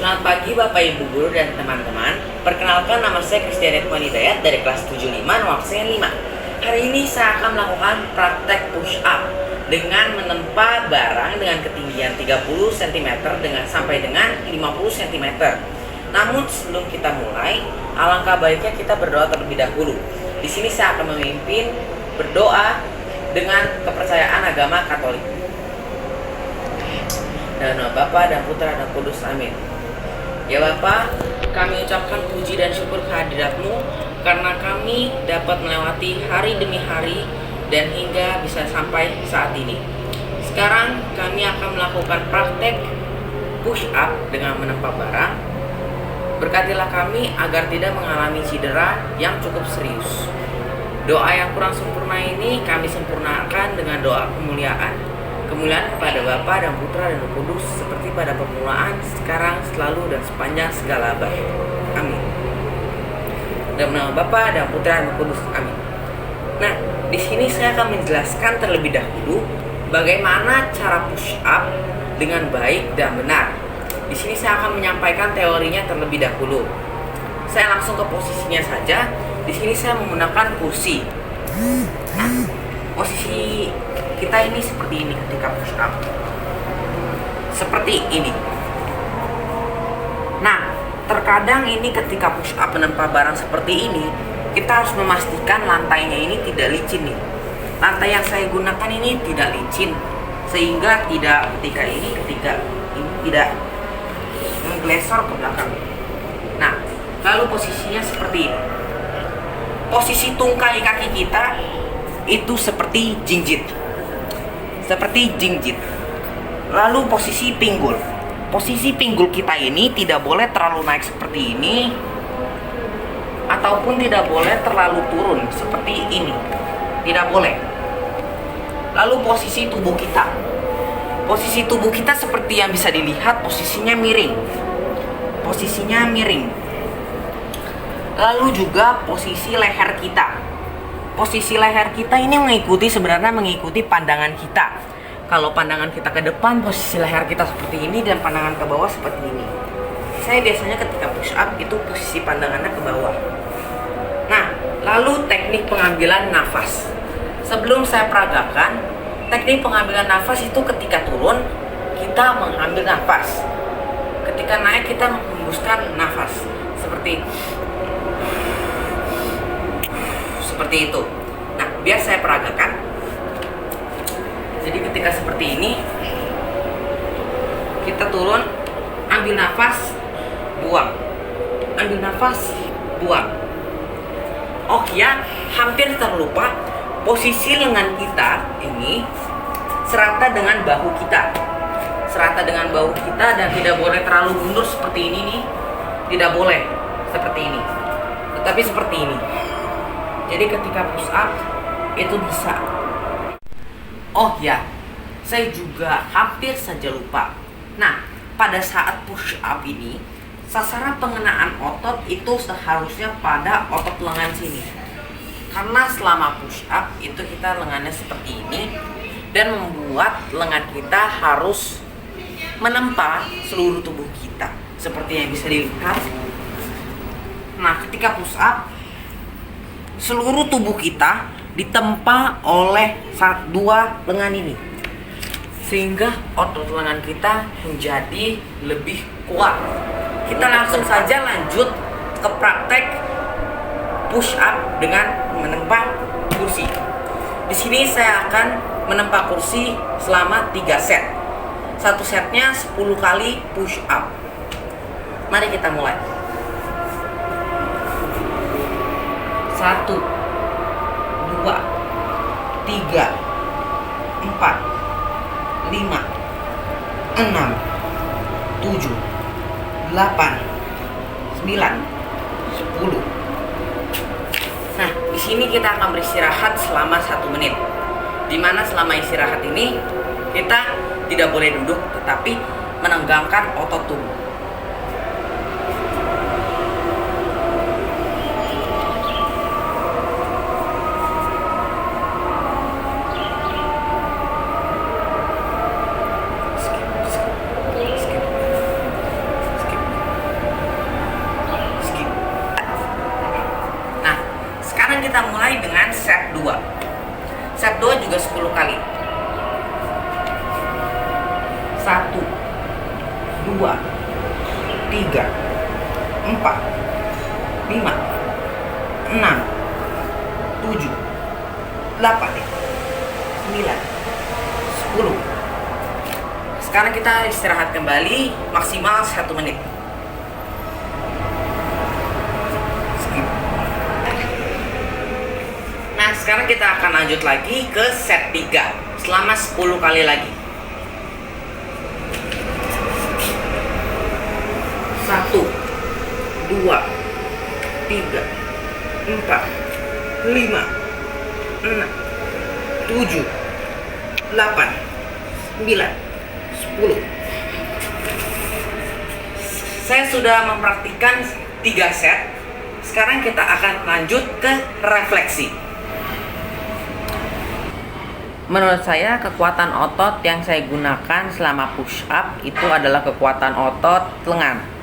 Selamat pagi Bapak Ibu Guru dan teman-teman. Perkenalkan, nama saya Kristian Edwan Hidayat dari kelas 75, nomor absen 5. Hari ini saya akan melakukan praktek push up dengan menempa barang dengan ketinggian 30 cm sampai dengan 50 cm. Namun sebelum kita mulai, alangkah baiknya kita berdoa terlebih dahulu. Di sini saya akan memimpin berdoa dengan kepercayaan agama Katolik. Dan nama Bapa dan Putra dan Kudus, amin. Ya Bapa, kami ucapkan puji dan syukur kehadirat-Mu karena kami dapat melewati hari demi hari dan hingga bisa sampai saat ini. Sekarang kami akan melakukan praktek push up dengan menempa barang. Berkatilah kami agar tidak mengalami cedera yang cukup serius. Doa yang kurang sempurna ini kami sempurnakan dengan doa kemuliaan. Kemuliaan kepada Bapa dan Putra dan Roh Kudus seperti pada permulaan, sekarang, selalu, dan sepanjang segala abad. Amin. Dalam nama Bapa dan Putra dan Roh Kudus. Amin. Nah, di sini saya akan menjelaskan terlebih dahulu bagaimana cara push up dengan baik dan benar. Di sini saya akan menyampaikan teorinya terlebih dahulu. Saya langsung ke posisinya saja. Di sini saya menggunakan kursi. Nah, posisi kita ini seperti ini ketika push up. Seperti ini. Nah, terkadang ini ketika push up menempa barang seperti ini, kita harus memastikan lantainya ini tidak licin nih. Lantai yang saya gunakan ini tidak licin, sehingga ketika ini tidak mengglesor ke belakang. Nah, lalu posisinya seperti ini. Posisi tungkai kaki kita itu seperti jinjit. Lalu posisi pinggul. Posisi pinggul kita ini tidak boleh terlalu naik seperti ini, ataupun tidak boleh terlalu turun seperti ini. Tidak boleh. Lalu posisi tubuh kita. Posisi tubuh kita seperti yang bisa dilihat, posisinya miring. Lalu juga posisi leher kita. Posisi leher kita ini sebenarnya mengikuti pandangan kita. Kalau pandangan kita ke depan, posisi leher kita seperti ini, dan pandangan ke bawah seperti ini. Saya biasanya ketika push up itu posisi pandangannya ke bawah. Nah, lalu teknik pengambilan nafas. Sebelum saya peragakan, teknik pengambilan nafas itu ketika turun, kita mengambil nafas. Ketika naik, kita menghembuskan nafas. Seperti itu. Nah, biar saya peragakan. Jadi ketika seperti ini, kita turun, ambil nafas, buang. Ambil nafas, buang. Oh ya, hampir terlupa, posisi lengan kita ini serata dengan bahu kita. Dan tidak boleh terlalu mundur seperti ini nih. Tidak boleh seperti ini. Tetapi seperti ini. Jadi ketika push up itu bisa. Oh ya, saya juga hampir saja lupa. Nah, pada saat push up ini, sasaran pengenaan otot itu seharusnya pada otot lengan sini. Karena selama push up itu kita lengannya seperti ini, dan membuat lengan kita harus menempa seluruh tubuh kita, seperti yang bisa dilihat. Nah, ketika push up, seluruh tubuh kita ditempa oleh dua lengan ini, sehingga otot lengan kita menjadi lebih kuat. Kita langsung saja lanjut ke praktek push up dengan menempa kursi. Di sini saya akan menempa kursi selama 3 set. Satu setnya 10 kali push up. Mari kita mulai. 1, 2, 3, 4, 5, 6, 7, 8, 9, 10. Nah, di sini kita akan beristirahat selama 1 menit. Dimana selama istirahat ini kita tidak boleh duduk, tetapi menegangkan otot tubuh. 1, 2, 3, 4, 5, 6, 7, 8, 9, 10. Sekarang kita istirahat kembali maksimal 1 menit. Nah, sekarang kita akan lanjut lagi ke set 3 selama 10 kali lagi. 1, 2, 3, 4, 5, 6, 7, 8, 9, 10. Saya sudah mempraktikkan 3 set. Sekarang kita akan lanjut ke refleksi. Menurut saya kekuatan otot yang saya gunakan selama push up itu adalah kekuatan otot lengan.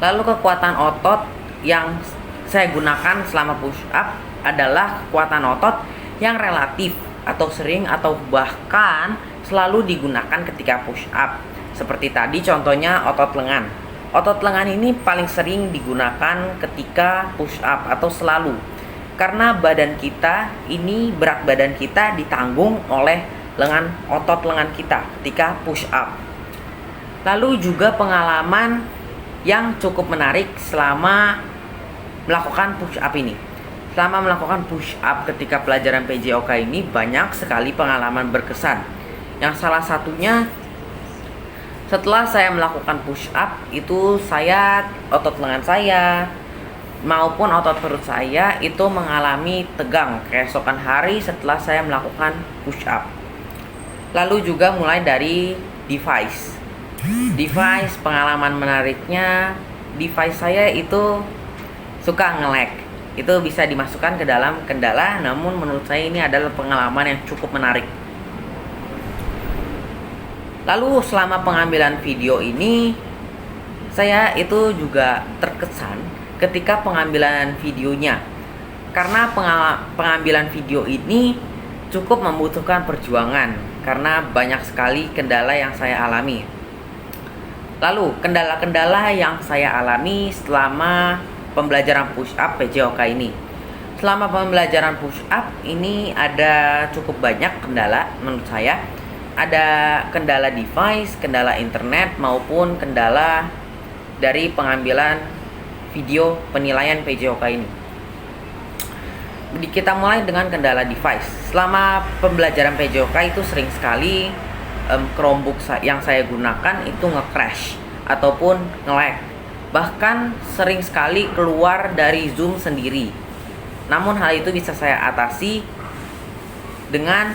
Lalu kekuatan otot yang saya gunakan selama push up adalah kekuatan otot yang relatif atau sering atau bahkan selalu digunakan ketika push up. Seperti tadi contohnya otot lengan. Otot lengan ini paling sering digunakan ketika push up atau selalu. Karena badan kita ini, berat badan kita ditanggung oleh otot lengan kita ketika push up. Lalu juga pengalaman yang cukup menarik selama melakukan push up ini. Selama melakukan push up ketika pelajaran PJOK ini banyak sekali pengalaman berkesan. Yang salah satunya setelah saya melakukan push up itu otot lengan saya maupun otot perut saya itu mengalami tegang keesokan hari setelah saya melakukan push up. Lalu juga mulai dari device pengalaman menariknya, device saya itu suka nge-lag. Itu bisa dimasukkan ke dalam kendala, namun menurut saya ini adalah pengalaman yang cukup menarik. Lalu selama pengambilan video ini saya itu juga terkesan ketika pengambilan videonya, karena pengambilan video ini cukup membutuhkan perjuangan karena banyak sekali kendala yang saya alami. Lalu kendala-kendala yang saya alami selama pembelajaran push up PJOK ini. Selama pembelajaran push up ini ada cukup banyak kendala menurut saya. Ada kendala device, kendala internet maupun kendala dari pengambilan video penilaian PJOK ini. Kita mulai dengan kendala device. Selama pembelajaran PJOK itu sering sekali Chromebook yang saya gunakan itu nge-crash ataupun nge-lag. Bahkan sering sekali keluar dari Zoom sendiri. Namun hal itu bisa saya atasi dengan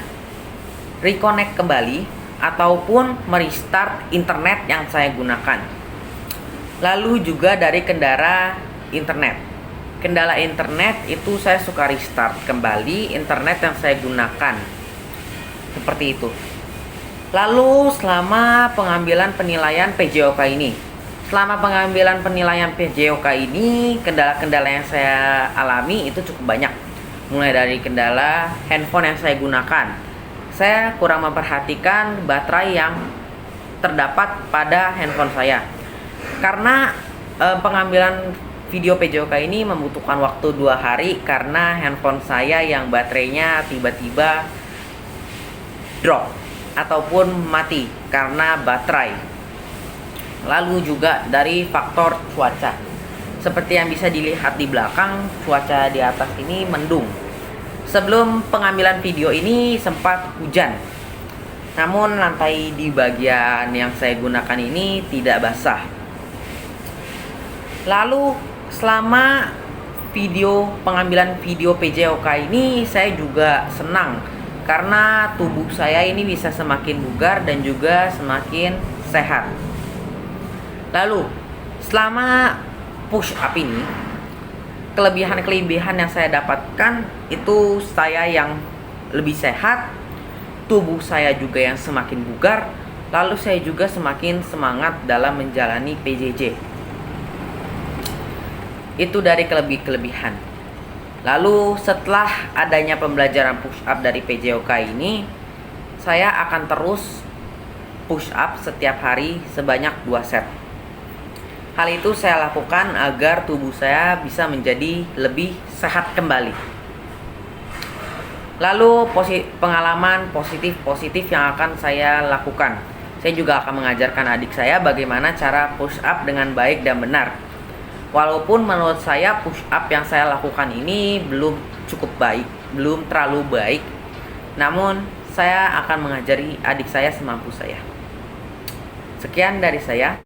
reconnect kembali ataupun merestart internet yang saya gunakan. Lalu juga dari kendala internet. Kendala internet itu saya suka restart kembali internet yang saya gunakan. Seperti itu. Lalu selama pengambilan penilaian PJOK ini. Selama pengambilan penilaian PJOK ini, kendala-kendala yang saya alami itu cukup banyak. Mulai dari kendala handphone yang saya gunakan. Saya kurang memperhatikan baterai yang terdapat pada handphone saya. Karena pengambilan video PJOK ini membutuhkan waktu 2 hari karena handphone saya yang baterainya tiba-tiba drop ataupun mati karena baterai. Lalu juga dari faktor cuaca. Seperti yang bisa dilihat di belakang, cuaca di atas ini mendung. Sebelum pengambilan video ini sempat hujan. Namun lantai di bagian yang saya gunakan ini tidak basah. Lalu selama pengambilan video PJOK ini saya juga senang karena tubuh saya ini bisa semakin bugar dan juga semakin sehat. Lalu selama push up ini kelebihan yang saya dapatkan itu saya yang lebih sehat, tubuh saya juga yang semakin bugar, lalu saya juga semakin semangat dalam menjalani PJJ. Itu dari kelebihan. Lalu setelah adanya pembelajaran push up dari PJOK ini, saya akan terus push up setiap hari sebanyak 2 set. Hal itu saya lakukan agar tubuh saya bisa menjadi lebih sehat kembali. Lalu pengalaman positif yang akan saya lakukan. Saya juga akan mengajarkan adik saya bagaimana cara push up dengan baik dan benar. Walaupun menurut saya push up yang saya lakukan ini belum cukup baik, belum terlalu baik, namun saya akan mengajari adik saya semampu saya. Sekian dari saya.